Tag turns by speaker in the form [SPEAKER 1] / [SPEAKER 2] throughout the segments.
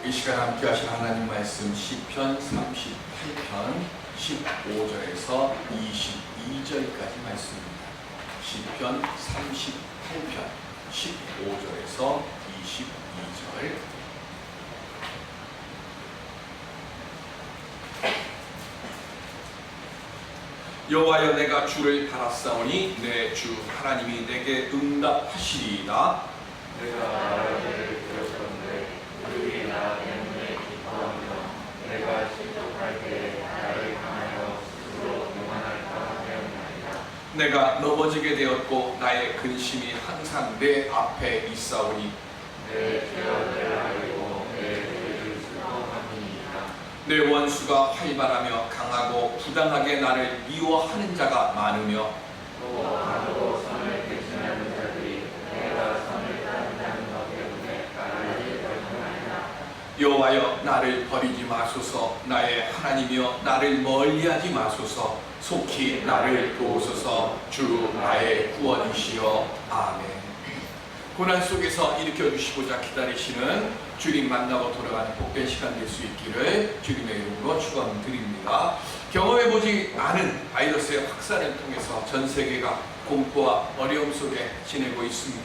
[SPEAKER 1] 이 시간 함께 하신 하나님 말씀 시편 38편 15절에서 22절까지 말씀입니다. 시편 38편 15절에서 22절. 여호와여, 내가 주를 바랐사오니 내 주 하나님이 내게 응답하시리이다.
[SPEAKER 2] 내가 말하기를 들었건대 그들이 나 때문에 기뻐하며 내가 실족할 때에 나를 향하여 스스로 교만할까 하였나이다.
[SPEAKER 1] 내가 넘어지게 되었고 나의 근심이 항상 내 앞에 있사오니
[SPEAKER 2] 내 죄악을 알고 내 죄를 슬퍼함이니이다.
[SPEAKER 1] 내 원수가 활발하며 강하고 부당하게 나를 미워하는 자가 많으며
[SPEAKER 2] 또 강하고 선을 대신하는 자들이 내가 선을 따른다는 것 때문에 나를 벌하나이다.
[SPEAKER 1] 여호와여, 나를 버리지 마소서. 나의 하나님이여, 나를 멀리하지 마소서. 속히 나를 도우소서. 주 나의 구원이시여. 아멘. 고난 속에서 일으켜주시고자 기다리시는 주님 만나고 돌아가는 복된 시간 될 수 있기를 주님의 이름으로 축원드립니다. 경험해보지 않은 바이러스의 확산을 통해서 전 세계가 공포와 어려움 속에 지내고 있습니다.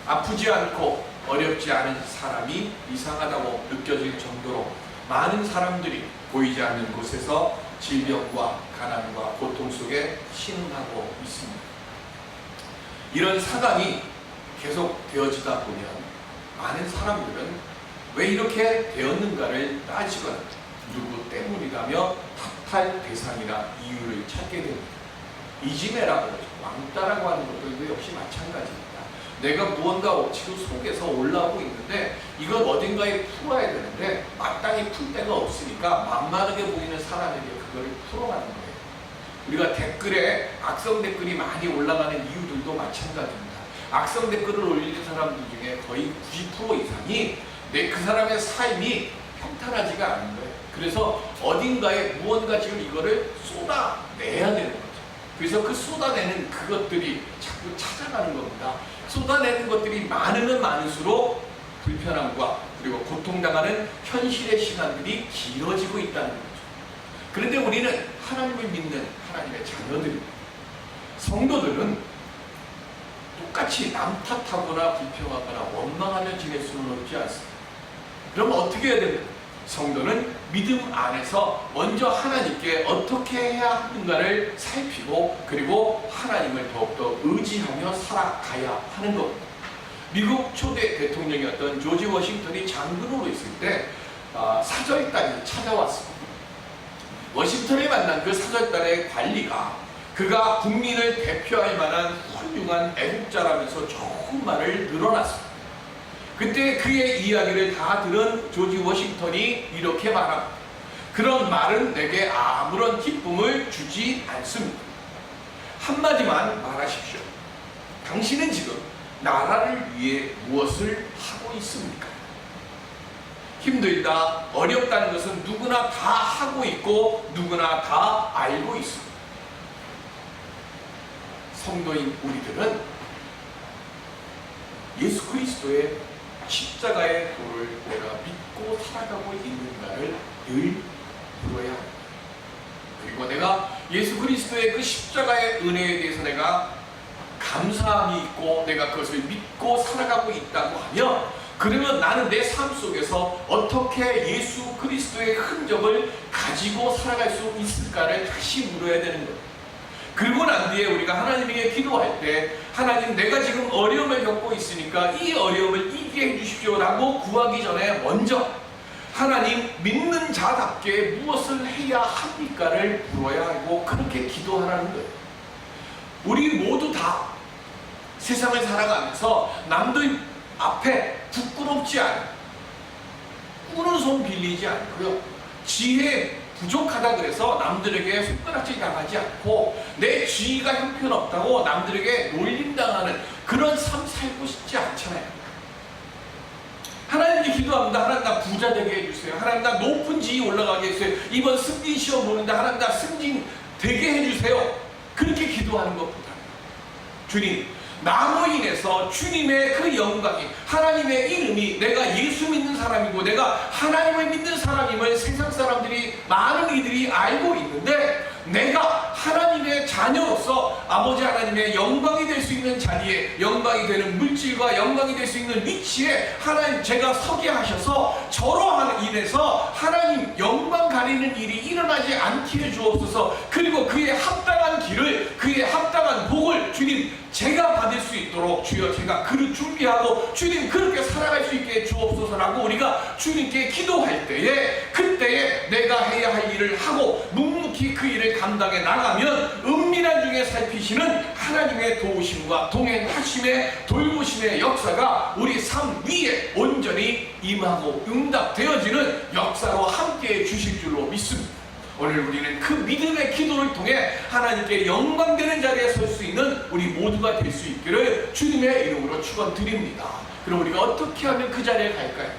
[SPEAKER 1] 아프지 않고 어렵지 않은 사람이 이상하다고 느껴질 정도로 많은 사람들이 보이지 않는 곳에서 질병과 가난과 고통 속에 신음하고 있습니다. 이런 상황이 계속 되어지다 보면 많은 사람들은 왜 이렇게 되었는가를 따지거나 누구 때문이라며 탓할 대상이나 이유를 찾게 됩니다. 이지매라고 하죠. 왕따라고 하는 것도 역시 마찬가지입니다. 내가 무언가 억지로 속에서 올라오고 있는데 이걸 어딘가에 풀어야 되는데 마땅히 풀 데가 없으니까 만만하게 보이는 사람에게 그걸 풀어가는 거예요. 우리가 댓글에 악성 댓글이 많이 올라가는 이유들도 마찬가지입니다. 악성 댓글을 올리는 사람들 중에 거의 90% 이상이 그 사람의 삶이 평탄하지가 않은 거예요. 그래서 어딘가에 무언가 지금 이거를 쏟아내야 되는 거죠. 그래서 그 쏟아내는 그것들이 자꾸 찾아가는 겁니다. 쏟아내는 것들이 많으면 많을수록 불편함과 그리고 고통당하는 현실의 시간들이 길어지고 있다는 거죠. 그런데 우리는 하나님을 믿는 하나님의 자녀들입니다. 성도들은 똑같이 남 탓하거나 불평하거나 원망하며 지낼 수는 없지 않습니다. 그럼 어떻게 해야 됩니까? 성도는 믿음 안에서 먼저 하나님께 어떻게 해야 하는가를 살피고 그리고 하나님을 더욱더 의지하며 살아가야 하는 겁니다. 미국 초대 대통령이었던 조지 워싱턴이 장군으로 있을 때 사절단이 찾아왔습니다. 워싱턴에 만난 그 사절단의 관리가 그가 국민을 대표할 만한 훌륭한 애국자라면서 조금만을 늘어났습니다. 그때 그의 이야기를 다 들은 조지 워싱턴이 이렇게 말합니다. 그런 말은 내게 아무런 기쁨을 주지 않습니다. 한마디만 말하십시오. 당신은 지금 나라를 위해 무엇을 하고 있습니까? 힘들다, 어렵다는 것은 누구나 다 하고 있고 누구나 다 알고 있습니다. 성도인 우리들은 예수 그리스도의 십자가의 도를 내가 믿고 살아가고 있는가를 늘 물어야 합니다. 그리고 내가 예수 그리스도의 그 십자가의 은혜에 대해서 내가 감사함이 있고 내가 그것을 믿고 살아가고 있다고 하면 그러면 나는 내 삶 속에서 어떻게 예수 그리스도의 흔적을 가지고 살아갈 수 있을까를 다시 물어야 되는 거예요. 그리고 난 뒤에 우리가 하나님에게 기도할 때 하나님, 내가 지금 어려움을 겪고 있으니까 이 어려움을 이기게 해주십시오 라고 구하기 전에 먼저 하나님, 믿는 자답게 무엇을 해야 합니까를 물어야 하고 그렇게 기도하라는 거예요. 우리 모두 다 세상을 살아가면서 남들 앞에 부끄럽지 않고 꾸는 손 빌리지 않고요, 지혜 부족하다 그래서 남들에게 손가락질 당하지 않고 내 지위가 형편없다고 남들에게 놀림당하는 그런 삶 살고 싶지 않잖아요. 하나님께 기도합니다. 하나님, 나 부자 되게 해주세요. 하나님, 나 높은 지위 올라가게 해주세요. 이번 승진 시험 보는데 하나님, 나 승진 되게 해주세요. 그렇게 기도하는 것보다 주님, 나로 인해서 주님의 그 영광이, 하나님의 이름이, 내가 예수 믿는 사람이고 내가 하나님을 믿는 사람임을 세상 사람들이, 많은 이들이 알고 있는데, 내가 하나님의 자녀로서 아버지 하나님의 영광이 될 수 있는 자리에, 영광이 되는 물질과 영광이 될 수 있는 위치에 하나님 제가 서게 하셔서 저로 인해서 하나님 영광 가리는 일이 일어나지 않게 해주옵소서. 그리고 그의 합당한 길을, 그의 합당한 복을 주님 제가 받을 수 있도록 주여 제가 그를 준비하고 주님 그렇게 살아갈 수 있게 해주옵소서라고 우리가 주님께 기도할 때에, 그때에 내가 해야 할 일을 하고 묵묵히 그 일을 감당해 나가면 은밀한 중에 살피시는 하나님의 도우심과 동행하심의 돌보심의 역사가 우리 삶 위에 온전히 임하고 응답되어지는 역사로 함께해 주실 줄로 믿습니다. 오늘 우리는 그 믿음의 기도를 통해 하나님께 영광되는 자리에 설 수 있는 우리 모두가 될 수 있기를 주님의 이름으로 축원드립니다. 그럼 우리가 어떻게 하면 그 자리에 갈까요?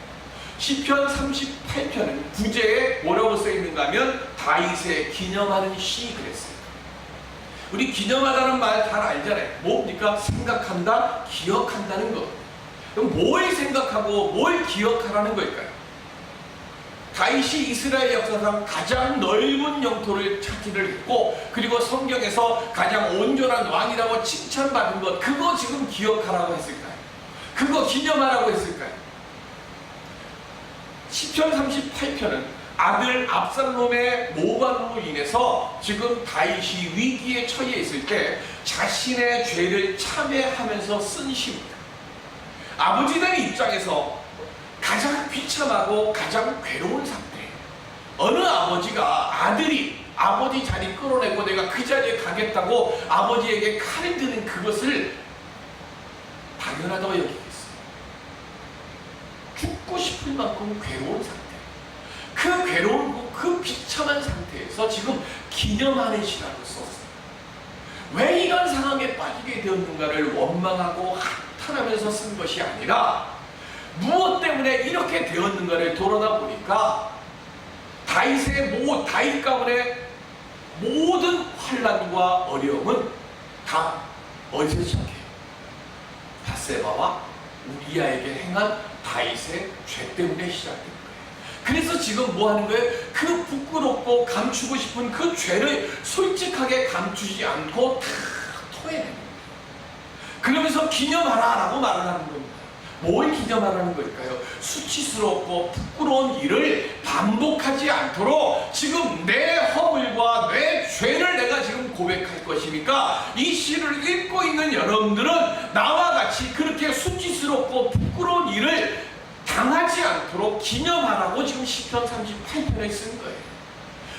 [SPEAKER 1] 시편 38편은 구제에 뭐라고 써있는가 하면 다윗의 기념하는 시 그랬어요. 우리 기념하다는 말 잘 알잖아요. 뭡니까? 생각한다, 기억한다는 것. 그럼 뭘 생각하고 뭘 기억하라는 걸까요? 다윗이 이스라엘 역사상 가장 넓은 영토를 차지를 했고, 그리고 성경에서 가장 온전한 왕이라고 칭찬받은 것, 그거 지금 기억하라고 했을까요? 그거 기념하라고 했을까요? 시편 38편은 아들 압살롬의 모반으로 인해서 지금 다윗이 위기에 처해 있을 때 자신의 죄를 참회하면서 쓴 시입니다. 아버지들 입장에서 가장 비참하고 가장 괴로운 상태. 어느 아버지가 아들이 아버지 자리 끌어내고 내가 그 자리에 가겠다고 아버지에게 칼을 드는 그것을 당연하다고 여기겠어요. 죽고 싶을 만큼 괴로운 상태. 그 괴로운 그 비참한 상태에서 지금 기념하는 시라고 썼어요. 왜 이런 상황에 빠지게 되었는가를 원망하고 한탄하면서 쓴 것이 아니라 무엇 때문에 이렇게 되었는가를 돌아다 보니까 다윗 가문의 모든 환난과 어려움은 다 어디서 시작해요? 밧세바와 우리아에게 행한 다윗의 죄 때문에 시작된 거예요. 그래서 지금 뭐 하는 거예요? 그 부끄럽고 감추고 싶은 그 죄를 솔직하게 감추지 않고 다 토해내는 거예요. 그러면서 기념하라라고 말을 하는 겁니다. 뭘 기념하라는 걸까요? 수치스럽고 부끄러운 일을 반복하지 않도록 지금 내 허물과 내 죄를 내가 지금 고백할 것이니까 이 시를 읽고 있는 여러분들은 나와 같이 그렇게 수치스럽고 부끄러운 일을 당하지 않도록 기념하라고 지금 시편 38편에 쓴 거예요.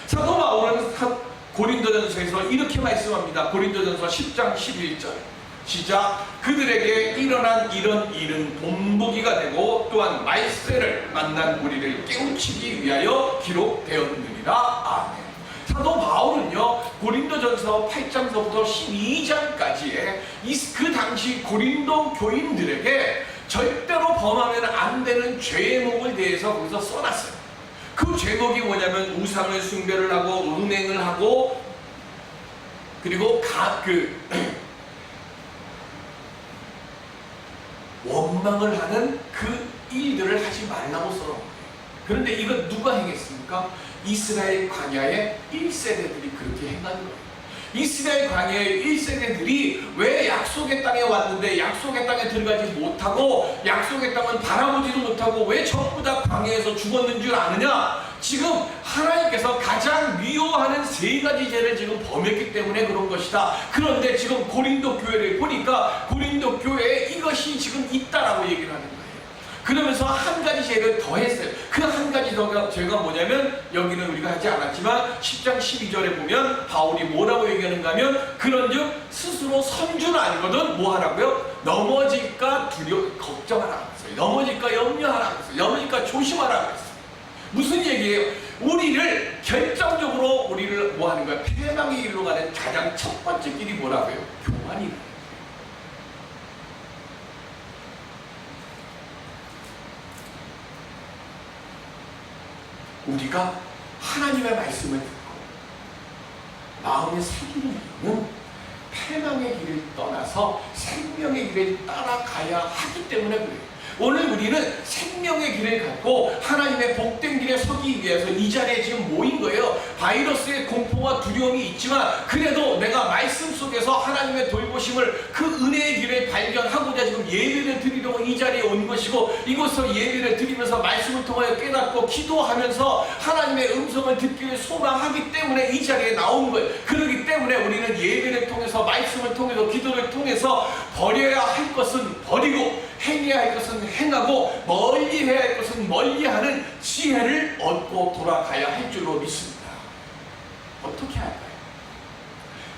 [SPEAKER 1] 사도 바울은 고린도전서에서 이렇게 말씀합니다. 고린도전서 10장 11절 시작. 그들에게 일어난 이런 일은 본보기가 되고 또한 말세를 만난 우리를 깨우치기 위하여 기록되었느니라. 아멘. 사도 바울은요 고린도전서 8장서부터 12장까지의 그 당시 고린도 교인들에게 절대로 범하면 안 되는 죄목을 대해서 거기서 써놨어요. 그 죄목이 뭐냐면 우상을 숭배를 하고 음행을 하고 그리고 원망을 하는 그 일들을 하지 말라고 써놓은 거예요. 그런데 이건 누가 행했습니까? 이스라엘 광야의 1세대들이 그렇게 행한 거예요. 이스라엘 광야의 1세대들이 왜 약속의 땅에 왔는데 약속의 땅에 들어가지 못하고 약속의 땅은 바라보지도 못하고 왜 전부 다 광야에서 죽었는 줄 아느냐? 지금 하나님께서 가장 미워하는 3가지 죄를 지금 범했기 때문에 그런 것이다. 그런데 지금 고린도 교회를 보니까 고린도 교회에 이것이 지금 있다라고 얘기를 하는 거예요. 그러면서 한 가지 죄를 더 했어요. 그 한 가지 죄가 뭐냐면 여기는 우리가 하지 않았지만 10장 12절에 보면 바울이 뭐라고 얘기하는가 하면 그런즉 스스로 선주는 아니거든 뭐 하라고요? 넘어질까 걱정하라 그랬어요. 넘어질까 염려하라 그랬어요. 넘어질까 조심하라 그랬어요. 무슨 얘기예요? 우리를 결정적으로 우리를 뭐 하는 거야? 패망의 길로 가는 가장 첫 번째 길이 뭐라고요? 교만이에요. 우리가 하나님의 말씀을 듣고 마음에 새기는 이유는 패망의 길을 떠나서 생명의 길을 따라가야 하기 때문에 그래요. 오늘 우리는 생명의 길을 갖고 하나님의 복된 길에 서기 위해서 이 자리에 지금 모인 거예요. 바이러스의 공포와 두려움이 있지만 그래도 내가 말씀 속에서 하나님의 돌보심을 그 은혜의 길을 발견하고자 지금 예배를 드리려고 이 자리에 온 것이고, 이곳서 예배를 드리면서 말씀을 통하여 깨닫고 기도하면서 하나님의 음성을 듣기를 소망하기 때문에 이 자리에 나온 거예요. 그렇기 때문에 우리는 예배를 통해서, 말씀을 통해서, 기도를 통해서 버려야 할 것은 버리고 행해야 할 것은 행하고 멀리해야 할 것은 멀리하는 지혜를 얻고 돌아가야 할 줄로 믿습니다. 어떻게 할까요?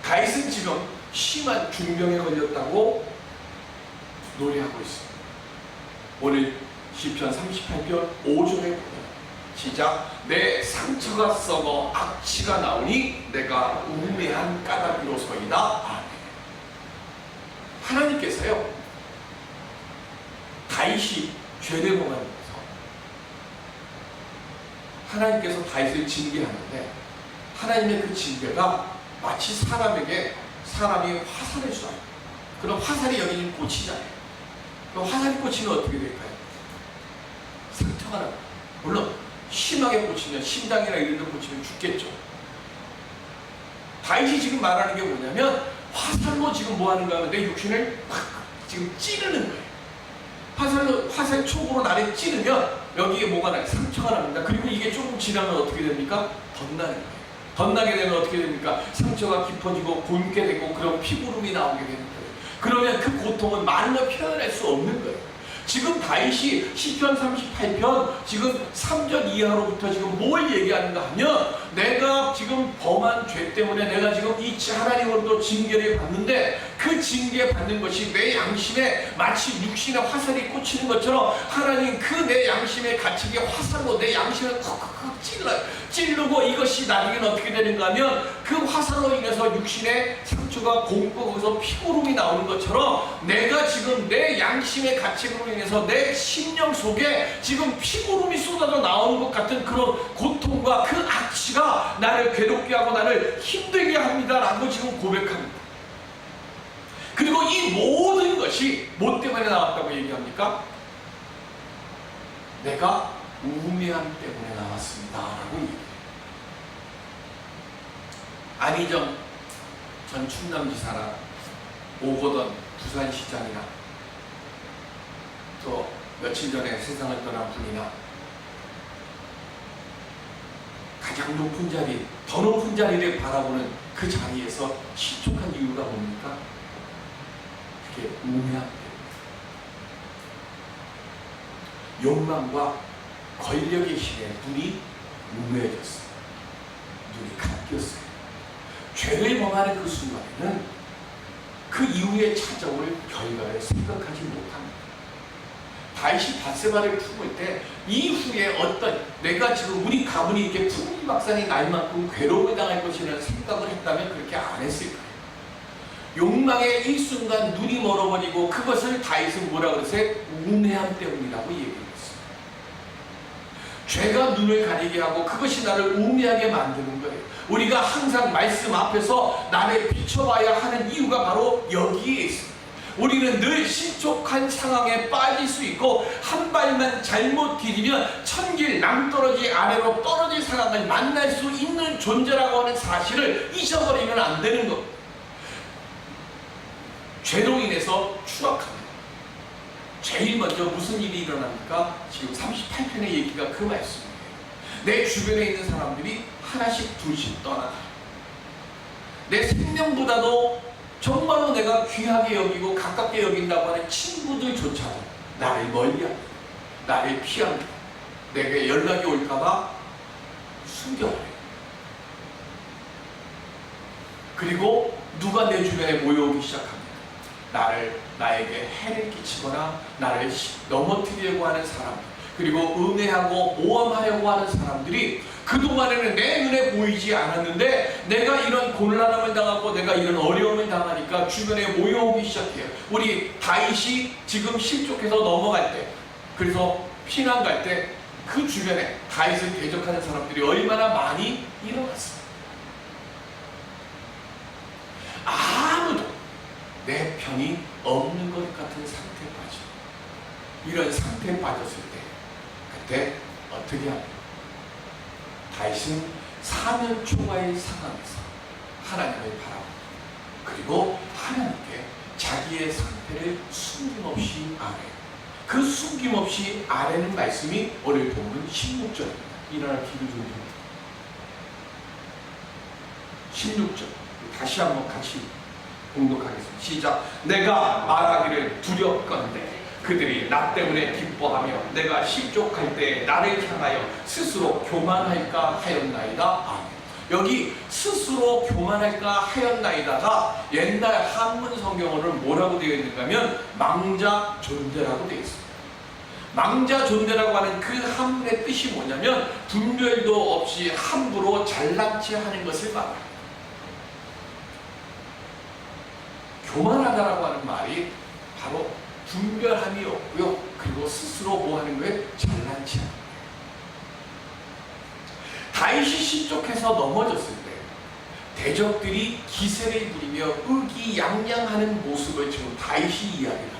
[SPEAKER 1] 다윗은 지금 심한 중병에 걸렸다고 노래하고 있습니다. 오늘 시편 38편 5절에 보면 시작, 내 상처가 썩어 악취가 나오니 내가 우매한 까닭으로서이다. 아멘. 하나님께서요, 다윗이 죄를 범하면서 하나님께서 다윗을 징계하는데, 하나님의 그 징계가 마치 사람에게 사람이 화살을 쏴요. 그럼 화살이 여기 있는 꽂히잖아요. 그럼 화살이 꽂히면 어떻게 될까요? 상처가 나요. 물론 심하게 꽂히면, 심장이나 이런 데 꽂히면 죽겠죠. 다윗이 지금 말하는 게 뭐냐면, 화살로 지금 뭐 하는가 하면 내 육신을 막 지금 찌르는 거예요. 화살 촉으로 나를 찌르면 여기에 뭐가 나요? 상처가 납니다. 그리고 이게 조금 지나면 어떻게 됩니까? 덧나는 거예요. 덧나게 되면 어떻게 됩니까? 상처가 깊어지고 곪게 되고 그런 피부름이 나오게 되는 거예요. 그러면 그 고통은 말로 표현할 수 없는 거예요. 지금 다윗이 시편 38편 지금 3절 이하로부터 지금 뭘 얘기하는가 하면, 내가 지금 범한 죄 때문에 내가 지금 이 하나님으로부터 징계를 받는데, 그 징계 받는 것이 내 양심에 마치 육신에 화살이 꽂히는 것처럼 하나님 그 내 양심의 가책의 화살로 내 양심을 콕콕콕 찌르고 이것이 나중에는 어떻게 되는가 하면, 그 화살로 인해서 육신에 상처가 곪고 거기서 피고름이 나오는 것처럼 내가 지금 내 양심의 가책으로 인해서 내 심령 속에 지금 피고름이 쏟아져 나오는 것 같은 그런 고통과 그 악취가 나를 괴롭게 하고 나를 힘들게 합니다 라고 지금 고백합니다. 그리고 이 모든 것이 뭐 때문에 나왔다고 얘기합니까? 내가 우매함 때문에 나왔습니다 라고 얘기해요. 안희정 전 충남지사나 오거돈 부산시장이나 또 며칠 전에 세상을 떠난 분이나 가장 높은 자리, 더 높은 자리를 바라보는 그 자리에서 실족한 이유가 뭡니까? 그게 우매함 때문에. 욕망과 권력의 힘에 눈이 우매해졌어요. 눈이 감겼어요. 죄를 범하는 그 순간에는 그 이후에 찾아올 결과를 생각하지 못합니다. 다윗이 밧세바를 품을 때 이후에 어떤, 내가 지금 우리 가문이 이렇게 풍비박산이 날 만큼 괴로움을 당할 것이라는 생각을 했다면 그렇게 안 했을 거예요. 욕망의 일순간 눈이 멀어버리고, 그것을 다윗은 뭐라 그랬어요? 우매함 때문이라고 얘기했어요. 죄가 눈을 가리게 하고 그것이 나를 우매하게 만드는 거예요. 우리가 항상 말씀 앞에서 나를 비춰봐야 하는 이유가 바로 여기에 있습니다. 우리는 늘 실족한 상황에 빠질 수 있고, 한 발만 잘못 디디면 천길 낭떠러지 아래로 떨어질 상황을 만날 수 있는 존재라고 하는 사실을 잊어버리면 안 되는 겁니다. 죄로 인해서 추락합니다. 제일 먼저 무슨 일이 일어납니까? 지금 38편의 얘기가 그 말씀이에요. 내 주변에 있는 사람들이 하나씩 둘씩 떠나가요. 내 생명보다도 정말로 내가 귀하게 여기고 가깝게 여긴다고 하는 친구들조차도 나를 멀리합니다. 나를 피합니다. 내게 연락이 올까봐 숨겨버려요. 그리고 누가 내 주변에 모여오기 시작합니다. 나에게 해를 끼치거나 나를 넘어뜨리려고 하는 사람들, 그리고 음해하고 모함하려고 하는 사람들이 그동안에는 내 눈에 보이지 않았는데, 내가 이런 곤란함을 당하고 내가 이런 어려움을 당하니까 주변에 모여오기 시작해요. 우리 다윗이 지금 실족해서 넘어갈 때, 그래서 피난 갈 때 그 주변에 다윗을 대적하는 사람들이 얼마나 많이 일어났어요. 아무도 내 편이 없는 것 같은 상태에 빠져. 이런 상태에 빠졌을 때 그때 어떻게 합니까? 다윗은 사면 초과의 상황에서 하나님을 바라보고 그리고 하나님께 자기의 상태를 숨김없이 아뢰요. 그 숨김없이 아뢰는 말씀이 오늘 본문 16절입니다. 일어나 기도 좀 드립니다. 16절 다시 한번 같이 공독하겠습니다. 시작. 내가 말하기를 두렵건대 그들이 나 때문에 기뻐하며 내가 실족할 때 나를 향하여 스스로 교만할까 하였나이다. 아멘. 여기 스스로 교만할까 하였나이다가 옛날 한문 성경어는 뭐라고 되어 있는가 하면 망자존대라고 되어 있습니다. 망자존대라고 하는 그 한문의 뜻이 뭐냐면 분별도 없이 함부로 잘난체 하는 것을 말합니다. 교만하다라고 하는 말이 바로 분별함이 없고요. 그리고 스스로 뭐 하는 거예요? 잘난체 하는 거예요. 다윗이 실족해서 넘어졌을 때 대적들이 기세를 부리며 의기양양하는 모습을 지금 다윗이 이야기를 합니다.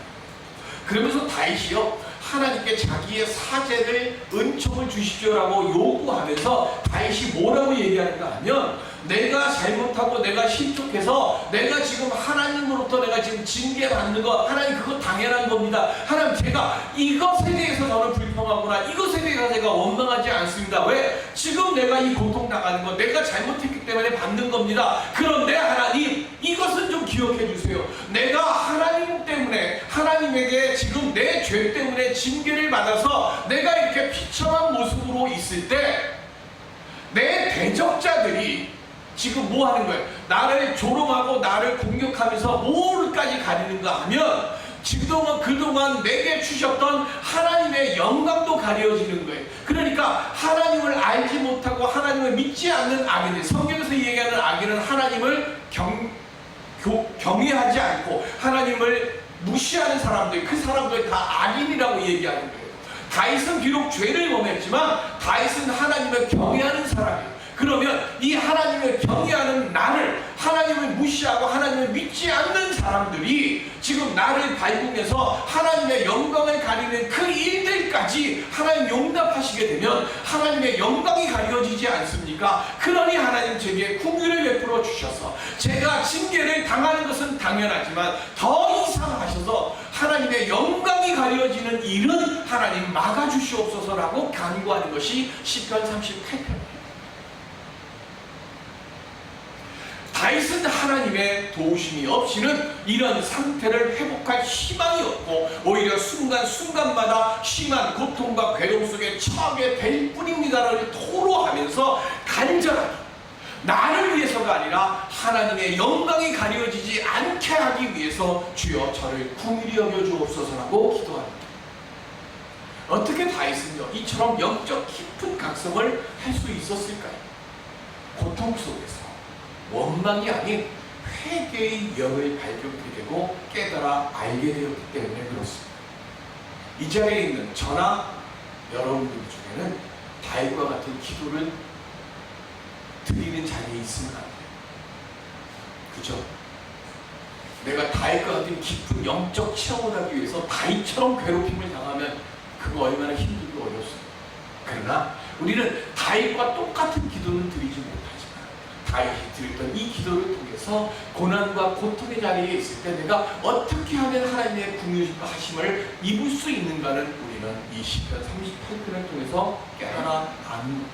[SPEAKER 1] 그러면서 다윗이요 하나님께 자기의 사죄를 은총을 주십시오라고 요구하면서 다윗이 뭐라고 얘기하는가 하면 내가 잘못하고 내가 실족해서 내가 지금 하나님으로부터 내가 지금 징계받는 거 하나님 그거 당연한 겁니다. 하나님 제가 이것에 대해서 저는 불평하거나 이것에 대해서 제가 원망하지 않습니다. 왜? 지금 내가 이 고통당하는 거 내가 잘못했기 때문에 받는 겁니다. 그런데 하나님 이것은 좀 기억해 주세요. 내가 하나님 때문에 하나님에게 지금 내 죄 때문에 징계를 받아서 내가 이렇게 비참한 모습으로 있을 때 내 대적자들이 지금 뭐 하는 거예요? 나를 조롱하고 나를 공격하면서 뭐를까지 가리는가 하면 그동안 내게 주셨던 하나님의 영광도 가려지는 거예요. 그러니까 하나님을 알지 못하고 하나님을 믿지 않는 악인들, 성경에서 얘기하는 악인은 하나님을 경외하지 않고 하나님을 무시하는 사람들, 그 사람들 다 악인이라고 얘기하는 거예요. 다윗은 비록 죄를 범했지만 다윗은 하나님을 경외하는 사람이에요. 그러면 이 하나님을 경외하는 나를 하나님을 무시하고 하나님을 믿지 않는 사람들이 지금 나를 밟으면서 하나님의 영광을 가리는 그 일들까지 하나님 용납하시게 되면 하나님의 영광이 가려지지 않습니까? 그러니 하나님 제게 긍휼을 베풀어 주셔서 제가 징계를 당하는 것은 당연하지만 더 이상 하셔서 하나님의 영광이 가려지는 일은 하나님 막아주시옵소서라고 간구하는 것이 시편 38편입니다. 다윗은 하나님의 도우심이 없이는 이런 상태를 회복할 희망이 없고 오히려 순간순간마다 심한 고통과 괴로움 속에 처하게 될 뿐입니다라고 토로하면서 간절하게 나를 위해서가 아니라 하나님의 영광이 가려지지 않게 하기 위해서 주여 저를 긍휼히 여겨 주옵소서라고 기도합니다. 어떻게 다윗은요 이처럼 영적 깊은 각성을 할 수 있었을까요? 고통 속에서 원망이 아닌 회개의 영을 발견하게 되고 깨달아 알게 되었기 때문에 그렇습니다. 이 자리에 있는 저나 여러분들 중에는 다윗과 같은 기도를 드리는 자리에 있으면 안 돼요. 그죠? 내가 다윗과 같은 깊은 영적 체험을 하기 위해서 다윗처럼 괴롭힘을 당하면 그거 얼마나 힘들고 어렵습니다. 그러나 우리는 다윗과 똑같은 기도는 드리지 못하지만 다윗이 드렸던 이 기도를 통해서 고난과 고통의 자리에 있을 때 내가 어떻게 하면 하나님의 긍휼하심을 입을 수 있는가는 우리는 이 시편 38편을 통해서 깨달아 아는 겁니다.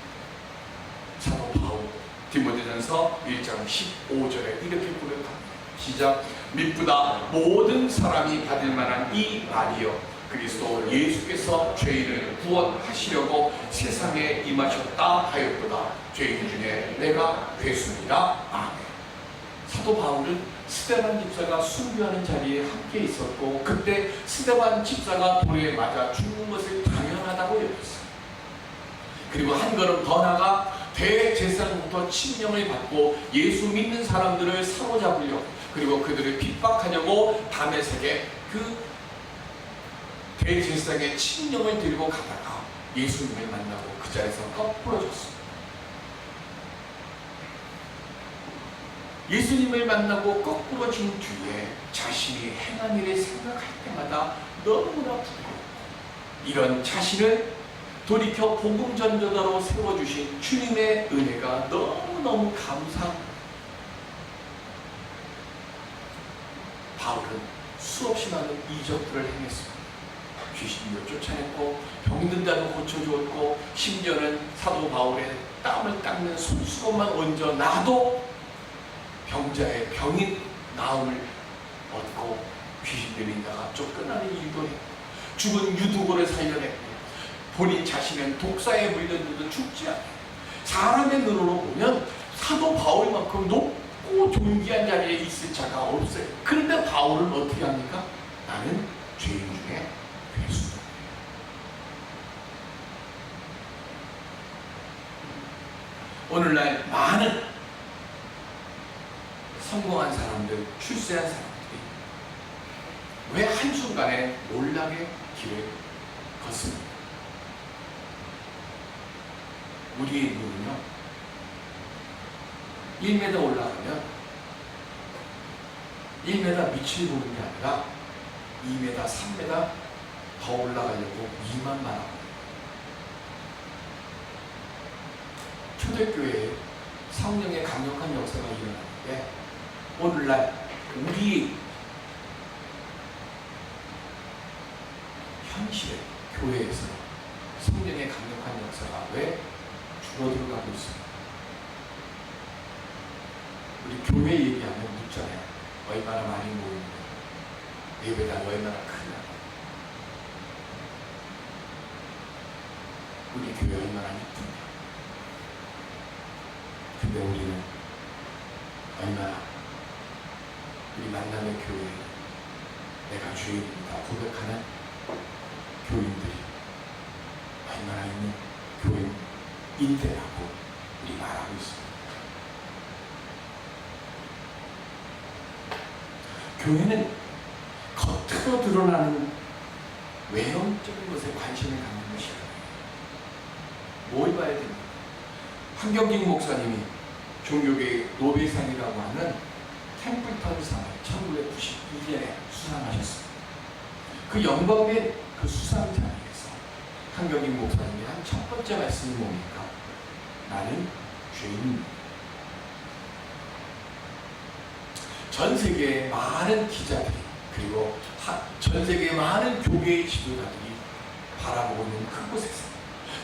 [SPEAKER 1] 사도 바울 디모데전서 1장 15절에 이렇게 고백합니다. 시작. 미쁘다 모든 사람이 받을 만한 이 말이여 그리스도 예수께서 죄인을 구원하시려고 세상에 임하셨다 하였도다. 죄인 중에 내가 괴수니라. 아멘. 사도 바울은 스데반 집사가 순교하는 자리에 함께 있었고 그때 스데반 집사가 돌에 맞아 죽는 것을 당연하다고 여겼어요. 그리고 한 걸음 더 나가 대제사장부터 침령을 받고 예수 믿는 사람들을 사로잡으려고 그리고 그들을 핍박하려고 다메섹에 그 대제사장의 침령을 들고 가다가 예수님을 만나고 그 자리에서 꺾 부러졌습니다. 예수님을 만나고 거꾸러진 뒤에 자신이 행한 일을 생각할 때마다 너무나 부끄럽고, 이런 자신을 돌이켜 복음 전도자로 세워주신 주님의 은혜가 너무너무 감사합니다. 바울은 수없이 많은 이적들을 행했습니다. 귀신도 쫓아냈고 병든 자도 고쳐주었고, 심지어는 사도 바울의 땀을 닦는 손수건만 얹어 놔도 병자의 병인 나음을 얻고 귀신 들린 자가 쫓겨나는 일도 했고, 죽은 유두고를 살려냈고, 본인 자신은 독사에 물렸는데도 죽지 않아요. 사람의 눈으로 보면 사도 바울만큼 높고 존귀한 자리에 있을 자가 없어요. 그런데 바울은 어떻게 합니까? 나는 죄인 중에 괴수다. 오늘날 많은 성공한 사람들, 출세한 사람들이 왜 한순간에 놀라게 길을 걷습니까? 우리의 눈은요, 1m 올라가면 1m 밑을 보는 게 아니라 2m, 3m 더 올라가려고 위만 바라봅니다. 초대교회에 성령의 강력한 역사가 일어나는데, 오늘날 우리 현실의 교회에서 성령의 강력한 역사가 왜 줄어들어가고 있습니다. 우리 교회 얘기하면 묻잖아요. 얼마나 많이 모이는데, 예배당 얼마나 크냐, 우리 교회 얼마나 이쁘냐. 근데 우리는 얼마나 우리 만남의 교회에 내가 주인이다 고백하는 교인들이 얼마나 있는 교인인데라고 우리 말하고 있습니다. 교회는 겉으로 드러나는 외형적인 것에 관심을 갖는 것이 아니에요. 뭘 봐야 됩니까? 한경직 목사님이 종교계의 노벨상이라고 하는 템플턴상을 1992년에 수상하셨습니다. 그 영광된 그 수상 자리에서 한경직 목사님이 한 첫 번째 말씀이 뭡니까? 나는 죄인입니다. 전 세계의 많은 기자들이, 그리고 전 세계의 많은 교계의 지도자들이 바라보고 있는 그곳에서,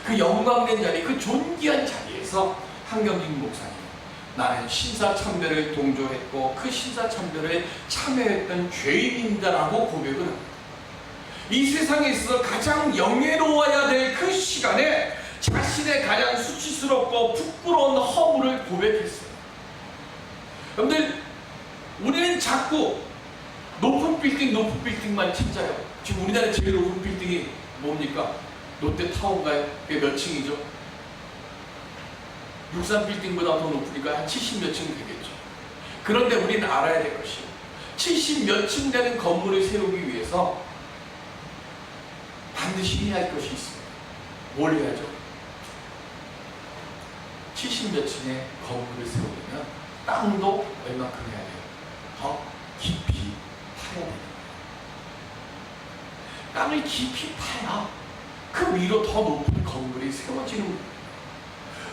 [SPEAKER 1] 그 영광된 자리, 그 존귀한 자리에서 한경직 목사님, 나는 신사참배를 동조했고 그 신사참배를 참여했던 죄인이다라고 고백을 합니다. 이 세상에 있어서 가장 영예로워야 될 그 시간에 자신의 가장 수치스럽고 부끄러운 허물을 고백했어요. 여러분들, 우리는 자꾸 높은 빌딩만 찾아요. 지금 우리나라 제일 높은 빌딩이 뭡니까? 롯데타워인가요? 그게 몇 층이죠? 63빌딩보다 더 높으니까 한 70 몇 층 되겠죠. 그런데 우리는 알아야 될 것이, 70 몇 층 되는 건물을 세우기 위해서 반드시 해야 할 것이 있습니다. 뭘 해야죠? 70 몇 층의 건물을 세우려면 땅도 얼마큼 해야 돼요? 더 깊이 파야 돼요. 땅을 깊이 파야 그 위로 더 높은 건물이 세워지는 거예요.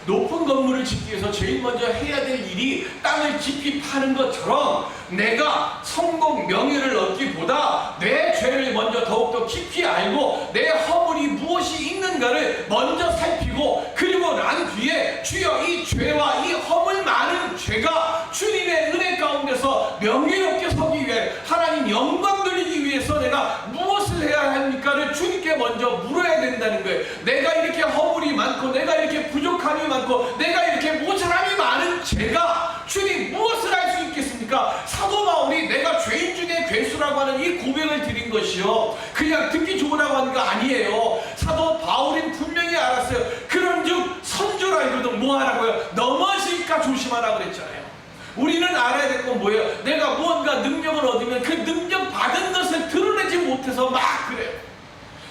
[SPEAKER 1] 높은 건물을 짓기 위해서 제일 먼저 해야 될 일이 땅을 깊이 파는 것처럼, 내가 성공, 명예를 얻기보다 내 죄를 먼저 더욱더 깊이 알고 내 허물이 무엇이 있는가를 먼저 살피고, 그리고 난 뒤에 주여 이 죄와 이 허물 많은 죄가 주님의 은혜 가운데서 명예롭게 서기 위해, 하나님 영광 돌리기 위해서 내가 무엇을 해야 합니까를 주님께 먼저 물어야 된다는 거예요. 내가 이렇게 허물이 많고, 내가 이렇게 부족함이 많고, 내가 이렇게 모자람이 많은 제가 주님 무엇을 할 수 있겠습니까? 사도 바울이 내가 죄인 중에 괴수라고 하는 이 고백을 드린 것이요, 그냥 듣기 좋으라고 하는 거 아니에요. 사도 바울은 분명히 알았어요. 그런즉 선조라 이거든 뭐 하라고요? 넘어질까 조심하라고 그랬잖아요. 우리는 알아야 될 건 뭐예요? 내가 무언가 능력을 얻으면 그 능력 받은 것을 드러내지 못해서 막 그래요.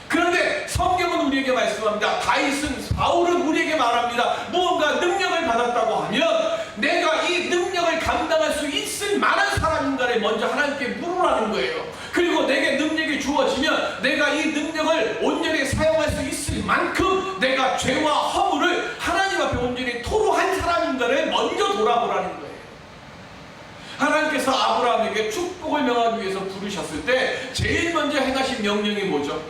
[SPEAKER 1] 그런데 성경은 우리에게 말씀합니다. 다윗은, 바울은 우리에게 말합니다. 무언가 능력을 받았다고 하면 내가 이 능력을 감당할 수 사람인가를 먼저 하나님께 물으라는 거예요. 그리고 내게 능력이 주어지면 내가 이 능력을 온전히 사용할 수 있을 만큼 내가 죄와 허물을 하나님 앞에 온전히 토로한 사람인가를 먼저 돌아보라는 거예요. 하나님께서 아브라함에게 축복을 명하기 위해서 부르셨을 때 제일 먼저 행하신 명령이 뭐죠?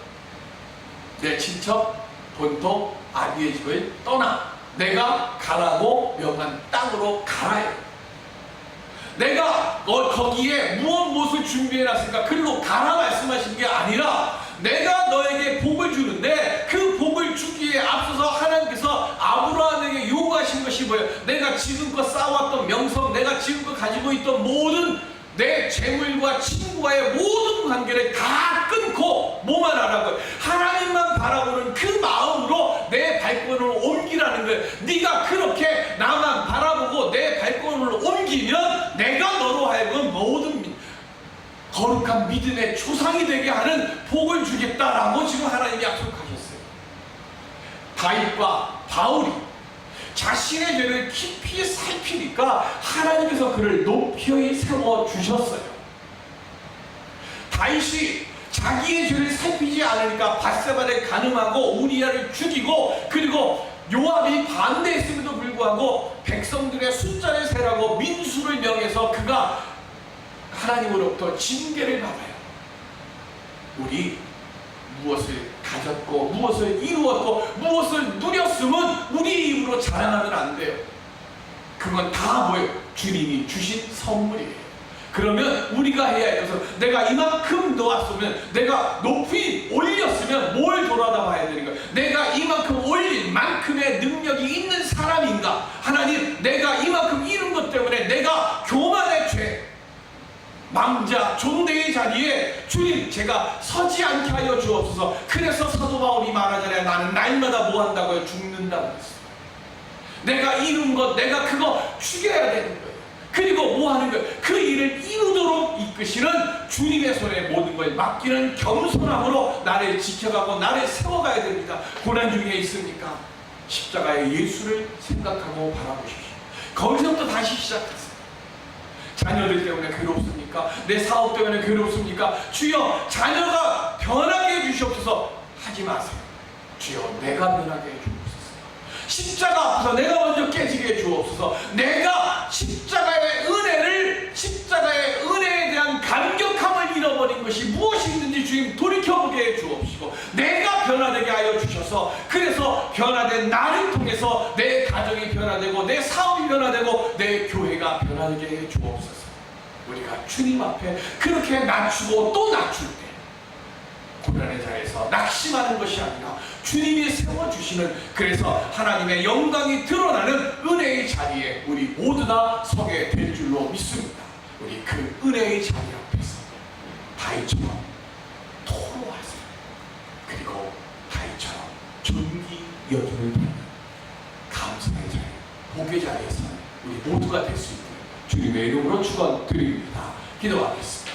[SPEAKER 1] 내 친척 본토 아비의 집을 떠나 내가 가라고 명한 땅으로 가라요. 내가 거기에 무엇을 준비해놨으니까 그리고 가라 말씀하신 게 아니라 내가 너에게 복을 주는데 그 복을 주기에 앞서서 하나님께서 아브라함에게 요구하신 것이 뭐예요? 내가 지금껏 쌓아왔던 명성, 내가 지금껏 가지고 있던 모든 내 재물과 친구와의 모든 관계를 다 끊고 뭐만 하라고요? 하나님만 바라보는 그 마음으로 내 발걸음을 옮기라는 거예요. 네가 그렇게 나만 바라보고 내 발걸음을 옮기면 내가 너로 하여금 모든 거룩한 믿음의 조상이 되게 하는 복을 주겠다라고 지금 하나님이 약속하셨어요. 다윗과 바울이 자신의 죄를 깊이 살피니까 하나님께서 그를 높이 세워주셨어요. 다윗이 자기의 죄를 살피지 않으니까 밧세바를 간음하고 우리아를 죽이고 그리고 요압이 반대했음에도 불구하고 백성들의 숫자를 세라고 민수를 명해서 그가 하나님으로부터 징계를 받아요. 우리 무엇을 가졌고 무엇을 이루었고 무엇을 누렸으면 우리 입으로 자랑하면 안 돼요. 그건 다 뭐예요? 주님이 주신 선물이에요. 그러면 우리가 해야 할 것은 내가 이만큼 놓았으면 내가 높이 올렸으면 뭘 돌아다봐야 되는 거예요? 내가 이만큼 올린 만큼의 능력이 있는 사람인가? 하나님 내가 이만큼 이룬 것 때문에 내가 교만의 죄 망자, 종대의 자리에 주님 제가 서지 않게 하여 주옵소서. 그래서 사도 바울이 말하잖아요. 나는 날마다 뭐 한다고요? 죽는다고 했어요. 내가 이룬 것, 내가 그거 죽여야 되는 거예요. 그리고 뭐 하는 거예요? 그 일을 이루도록 이끄시는 주님의 손에 모든 걸 맡기는 겸손함으로 나를 지켜가고 나를 세워가야 됩니다. 고난 중에 있습니까? 십자가의 예수를 생각하고 바라보십시오. 거기서부터 다시 시작하세요. 자녀들 때문에 괴롭습니까? 내 사업 때문에 괴롭습니까? 주여 자녀가 변하게 해주시옵소서. 하지 마세요. 주여 내가 변하게 해주옵소서. 십자가 앞에서 내가 먼저 깨지게 해주옵소서. 내가 십자가의 은혜에 대한 감격함을 잃어버린 것이 무엇이 있는지 주님 돌이켜보게 해주옵시고 내가 변화되게 하여 주셔서 그래서 변화된 나를 통해서 내 가정이 변화되고 내 사업이 변화되고 내 교회가 변화되게 해 주옵소서. 우리가 주님 앞에 그렇게 낮추고 또 낮출 때 고난의 자리에서 낙심하는 것이 아니라 주님이 세워주시는 그래서 하나님의 영광이 드러나는 은혜의 자리에 우리 모두 다 서게 될 줄로 믿습니다. 우리 그 은혜의 자리 앞에서 다윗처럼 토로하세요. 그리고 다윗처럼 존귀 여김을 받는 감사의 자리, 복의 자리에서 우리 모두가 될 수 있도록 주님의 이름으로 축원드립니다. 기도하겠습니다.